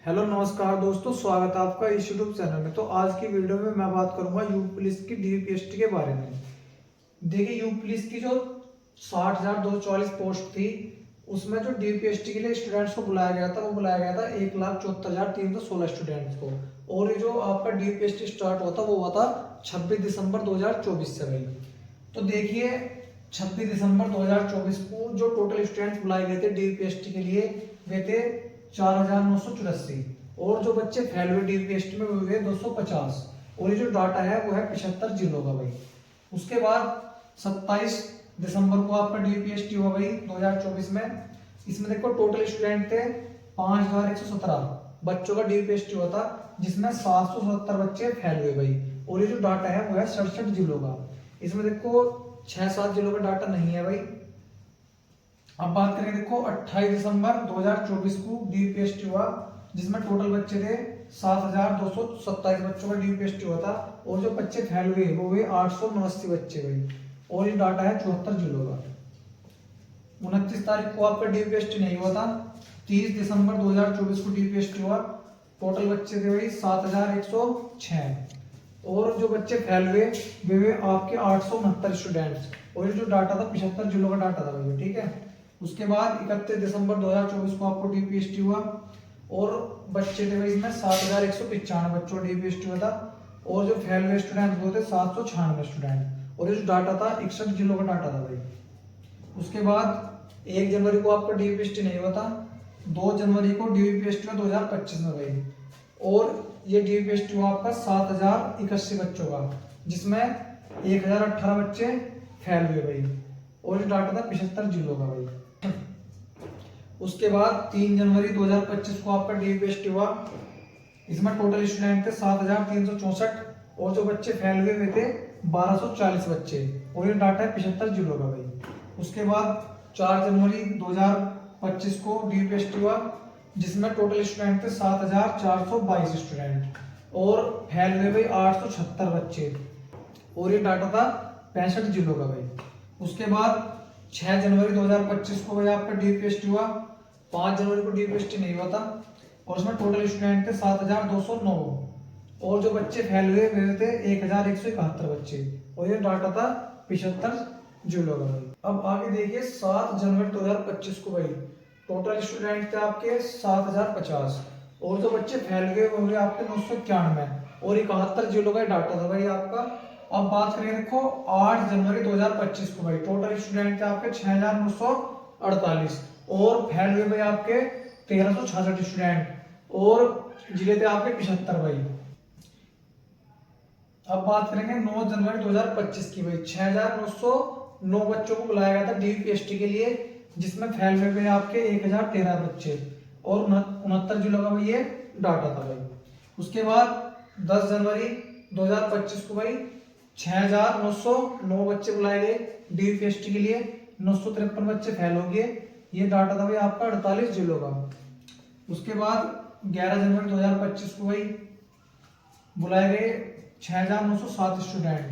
Hello नमस्कार दोस्तों, स्वागत है आपका इस यूट्यूब चैनल में। तो आज की वीडियो में मैं बात करूंगा यूपी पुलिस की डीपीएसटी के बारे में। देखिए, यूपी पुलिस की जो 60,244 पोस्ट थी, उसमें जो डीपीएसटी के लिए स्टूडेंट्स को बुलाया गया था, वो बुलाया गया था 1,74,316 स्टूडेंट्स को। और ये जो आपका डीपीएसटी स्टार्ट हुआ था, वो हुआ था 26 दिसंबर 2024 से भाई। तो देखिए, 26 दिसंबर 2024 को जो टोटल स्टूडेंट्स बुलाए गए थे डीपीएसटी के लिए, वे थे 4,984। और जो बच्चे फेल हुए डीपीएसटी में, वो हुए 250। और ये जो डाटा है वो है 75 जिलों का भाई। उसके बाद 27 दिसंबर को आपका डीपीएसटी हुआ भाई 2024 में। इसमें देखो टोटल स्टूडेंट थे 5,117 बच्चों का डीपीएसटी हुआ था, जिसमें 777 बच्चे फेल हुए भाई। और ये जो डाटा है वो है 67 जिलों का। इसमें देखो 6-7 जिलों का डाटा नहीं है भाई। अब बात करें, देखो 28 दिसंबर 2024 को डीपीएसटी हुआ, जिसमें टोटल बच्चे थे 7,227 बच्चों का डीपीएसटी हुआ था। और जो बच्चे फेल हुए वो हुए 889 बच्चे भाई। और ये डाटा है 74 जिलों का। 29 तारीख को आपका डीपीएसटी नहीं हुआ था। 30 दिसंबर 2024 को डीपीएसटी हुआ। टोटल बच्चे थे भाई 7,106। और जो बच्चे फेल हुए वे हुए आपके 869 स्टूडेंट्स। और ये जो डाटा था 75 जिलों का डाटा था भाई, ठीक है। उसके बाद 31 दिसंबर 2024 को आपको डीपीएसटी हुआ। और बच्चे थे भाई इसमें 7,195 बच्चों का डीपीएसटी हुआ था। और जो फेल हुए स्टूडेंट वो थे 796 स्टूडेंट। और ये जो डाटा था 61 जिलों का डाटा था भाई। उसके बाद 1 जनवरी को आपका डीपीएसटी नहीं हुआ था। 2 जनवरी को डीपीएसटी हुआ 2025 में भाई। और ये डीपीएसटी हुआ आपका 7,081 बच्चों का, जिसमें 1,018 बच्चे फेल हुए भाई। और ये डाटा था 75 जिलों का भाई। उसके बाद 3 जनवरी 2025 को आपका डीपीएसटी हुआ। इसमें टोटल स्टूडेंट थे 7,364। और जो बच्चे फेल हुए वे थे 1,240 बच्चे। और ये डाटा है 75 जिलों का भाई। उसके बाद 4 जनवरी 2025 को डीपीएसटी हुआ, जिसमें टोटल स्टूडेंट थे 7,422 स्टूडेंट। और फेल हुए भाई 876 बच्चे। और ये डाटा था 65 जिलों का भाई। उसके बाद 6 जनवरी 2025 को भाई आपका डीपीएसटी हुआ। 5 जनवरी को डीपीएसटी नहीं हुआ था। और उसमें टोटल स्टूडेंट थे 7,209। और जो बच्चे फेल हुए वे थे 1,171 बच्चे। और ये डाटा था 75 जिलों का भाई। अब आगे देखिए, 7 जनवरी 2025 को भाई टोटल स्टूडेंट थे आपके 7,050। और जो बच्चे फैल गए वो हुए आपके 991। और 71 जिलों का डाटा था भाई आपका। अब बात करें, देखो 8 जनवरी 2025 को भाई टोटल स्टूडेंट थे आपके 6,948। और फैल हुए भाई आपके 1,366 स्टूडेंट। और जिले थे आपके 75 भाई। अब बात करेंगे 9 जनवरी 2025 की भाई। 6,909 बच्चों को बुलाया गया था डीपीएसटी के लिए, जिसमें फेल हुए थे आपके 1,013 बच्चे। और 69 जिलों का भाई ये डाटा था भाई। उसके बाद 10 जनवरी 2025 को भाई 6,909 बच्चे बुलाए गए डीपीएसटी के लिए। 953 बच्चे फेल हो गए। ये डाटा था भाई आपका 48 जिलों का। उसके बाद 11 जनवरी 2025 को भाई बुलाए गए 6,907 स्टूडेंट।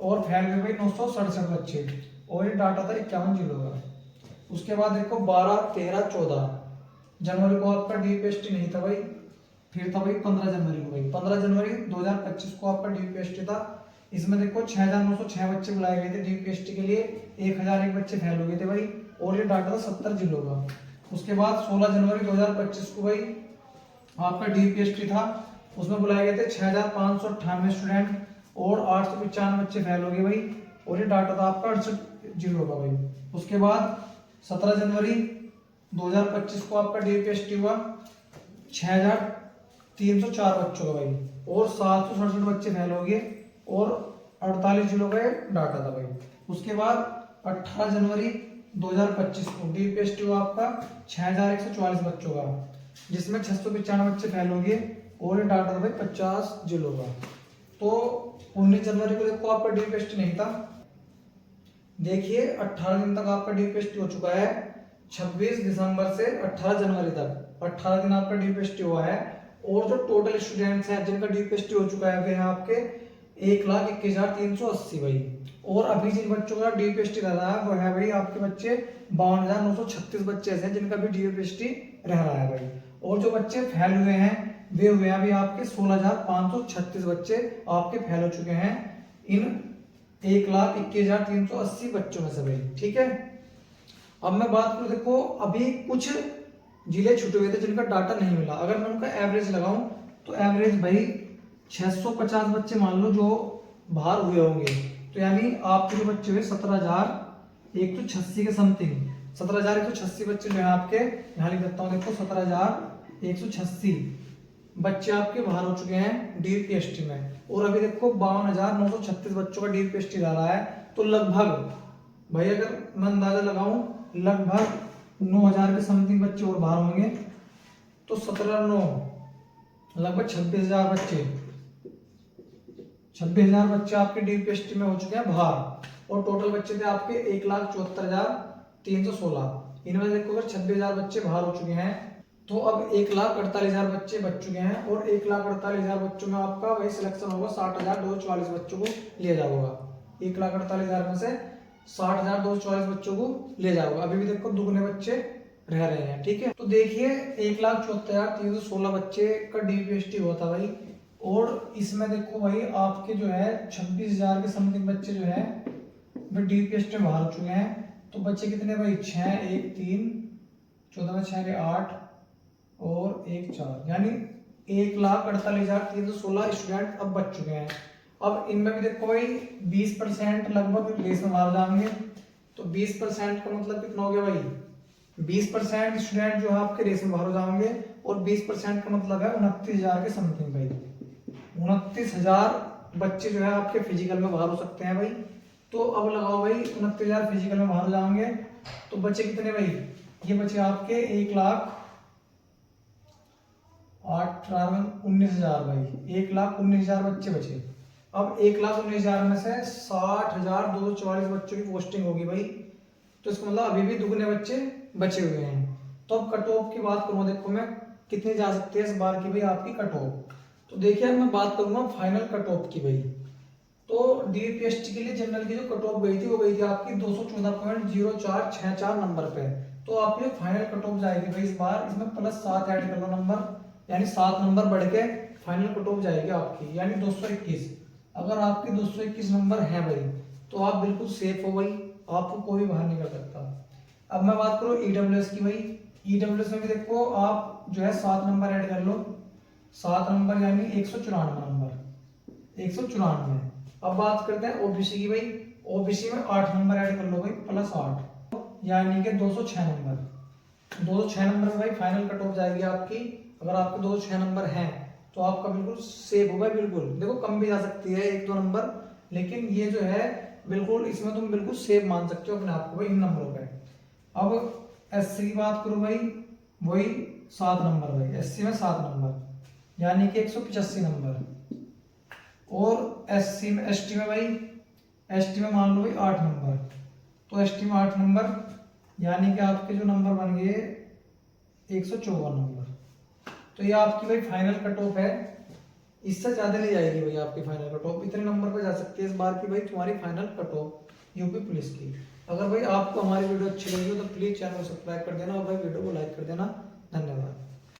और फेल हुए भाई 967 बच्चे। और ये डाटा था 51 जिलों का। उसके बाद देखो 12, 13, 14 जनवरी को आपका डीपीएसटी नहीं था भाई। फिर था भाई 15 जनवरी को भाई। 15 जनवरी 2025 को आपका डीपीएसटी था। इसमें देखो 6,906 बच्चे बुलाए गए थे डीपीएसटी के लिए। 1,001 बच्चे फेल हो गए थे भाई। और ये डाटा था 70 जिलों का। उसके बाद 16 जनवरी 2025 को भाई आपका डीपीएसटी था। उसमें बुलाए गए थे 6,598 स्टूडेंट। और 895 बच्चे फेल हो गए भाई। और ये डाटा था आपका 68 जिलों का भाई। उसके बाद 17 जनवरी 2025 को आपका डीपीएसटी हुआ। 6,304 बच्चों का भाई। और 767 बच्चे फेल हो गए। और 48 जिलों का डाटा था भाई। उसके बाद 18 जनवरी 2025 को डीपीएसटी हुआ आपका 6,144 बच्चों का, जिसमें 695 बच्चे फेल हो गए। और ये डाटा था भाई 50 जिलों का। तो 19 जनवरी को देखो आपका डीपीएसटी नहीं था। देखिए 18 दिन तक आपका डीपीएसटी हो चुका है। 26 दिसंबर से 18 जनवरी तक 18 दिन आपका डीपीएसटी हुआ है। और जो टोटल स्टूडेंट्स हैं जिनका डीपीएसटी हो चुका है वे हैं आपके 1,21,380 भाई। और अभी जिन बच्चों का डीपीएसटी रह रहा है वो है भाई आपके बच्चे 52,936 बच्चे ऐसे हैं जिनका भी डीपीएसटी रह रहा है भाई। और जो बच्चे फेल हुए हैं वे हुए अभी आपके 16,536 बच्चे आपके फेल हो चुके हैं इन 1,21,380 बच्चों में से भाई। ठीक है, अब मैं बात करूं, देखो अभी कुछ जिले छूटे हुए थे जिनका डाटा नहीं मिला। अगर मैं उनका एवरेज लगाऊं तो एवरेज भाई 650 बच्चे मान लो जो बाहर हुए होंगे, तो यानी आपके जो बच्चे हुए 17,186 के समथिंग, 17,186 बच्चे जो है आपके, यहाँ लिख देता हूँ देखो 17,186 बच्चे आपके बाहर हो चुके हैं डीपीएसटी में। और अभी देखो 52,936 बच्चों का डीपीएसटी जा रहा है। तो लगभग भाई अगर मैं अंदाजा लगाऊं लगभग 9,000 के समथिंग बच्चे और बाहर होंगे। तो 17,9 लगभग 26,000 बच्चे, 26,000 बच्चे आपके डीपीएसटी में हो चुके हैं बाहर। और टोटल बच्चे थे आपके 1,74,316। इनमें देखो अगर 26,000 बच्चे बाहर हो चुके हैं तो अब 1,48,000 बच्चे बच चुके हैं। और 1,48,000 बच्चों में आपका वही सिलेक्शन होगा, 60,244 बच्चों को लिया जाएगा। 1,48,000 में से 60,244 बच्चों को ले जाओगे। अभी भी देखो दुगने बच्चे रह रहे हैं। ठीक है, तो देखिए 1,74,316 बच्चे का डीपीएसटी हुआ था भाई। और इसमें देखो भाई आपके जो है 26,000 के समथिंग बच्चे जो है वे डीपीएसटी में बाहर हो चुके हैं। तो बच्चे कितने भाई, 6, 1, 3, 14 में 6 के 8 और 1 4, यानी 1,48,316 स्टूडेंट अब बच चुके हैं। अब इनमें भी देखो भाई 20% लगभग रेस में बाहर जाएंगे। तो 20% का मतलब कितना हो गया भाई, 20% स्टूडेंट जो है आपके रेस में बाहर हो जाएंगे। और 20% का मतलब है 29,000 के समथिंग भाई, 29,000 बच्चे जो है आपके फिजिकल में बाहर हो सकते हैं भाई। तो अब लगाओ भाई 29,000 फिजिकल में बाहर हो जाएंगे तो बच्चे कितने भाई, ये बच्चे आपके 1,19,000 भाई, 1,19,000 बच्चे बचे। अब 1,19,000 में से 60,244 बच्चों की पोस्टिंग होगी भाई। तो इसका मतलब अभी भी दुगने बच्चे बचे हुए हैं। तो अब कट ऑफ की बात करूँ, देखो मैं कितनी जा सकती है इस बार की भाई आपकी कट ऑफ। तो देखिए मैं बात करूंगा फाइनल कट ऑफ की भाई। तो डीपीएसटी के लिए जनरल की जो कट ऑफ गई थी वो गई थी आपकी 214.0464 नंबर पे। तो आपकी जो फाइनल कट ऑफ जाएगी भाई इस बार, इसमें +7 ऐड कर लो नंबर, यानी 7 नंबर बढ़ के फाइनल कट ऑफ जाएगी आपकी, यानी 221। अगर आपके 221 नंबर है भाई तो आप बिल्कुल सेफ हो भाई, आपको कोई बाहर नहीं कर सकता। अब मैं बात करूँ ईडब्ल्यूएस की भाई। ईडब्ल्यूएस में भी देखो आप जो है 7 नंबर ऐड कर लो, 7 नंबर यानी 194 नंबर, 194। अब बात करते हैं ओबीसी की भाई। ओबीसी में 8 नंबर ऐड कर लो भाई, +8 यानी कि 206 नंबर। 206 नंबर में भाई फाइनल कट ऑफ जाएगी आपकी। अगर आपके 206 नंबर हैं तो आपका बिल्कुल सेफ होगा। बिल्कुल देखो कम भी जा सकती है 1-2 नंबर, लेकिन ये जो है बिल्कुल इसमें तुम बिल्कुल सेफ मान सकते हो अपने आप को भाई इन नंबरों पे। अब एससी की बात करूं भाई, वही 7 नंबर भाई, एससी में 7 नंबर यानी कि 185 नंबर। और एससी में, एसटी में भाई, एसटी में मान लो भाई 8 नंबर। तो एसटी में 8 नंबर यानी कि आपके जो नंबर बन गए 154 नंबर। तो ये आपकी भाई फाइनल कट ऑफ है, इससे ज्यादा नहीं जाएगी भाई आपकी फाइनल कट ऑफ। इतने नंबर पे जा सकती है इस बार की भाई तुम्हारी final cut off UP police की। अगर भाई आपको हमारी वीडियो अच्छी लगी हो तो प्लीज चैनल को सब्सक्राइब कर देना और भाई वीडियो को लाइक कर देना। धन्यवाद।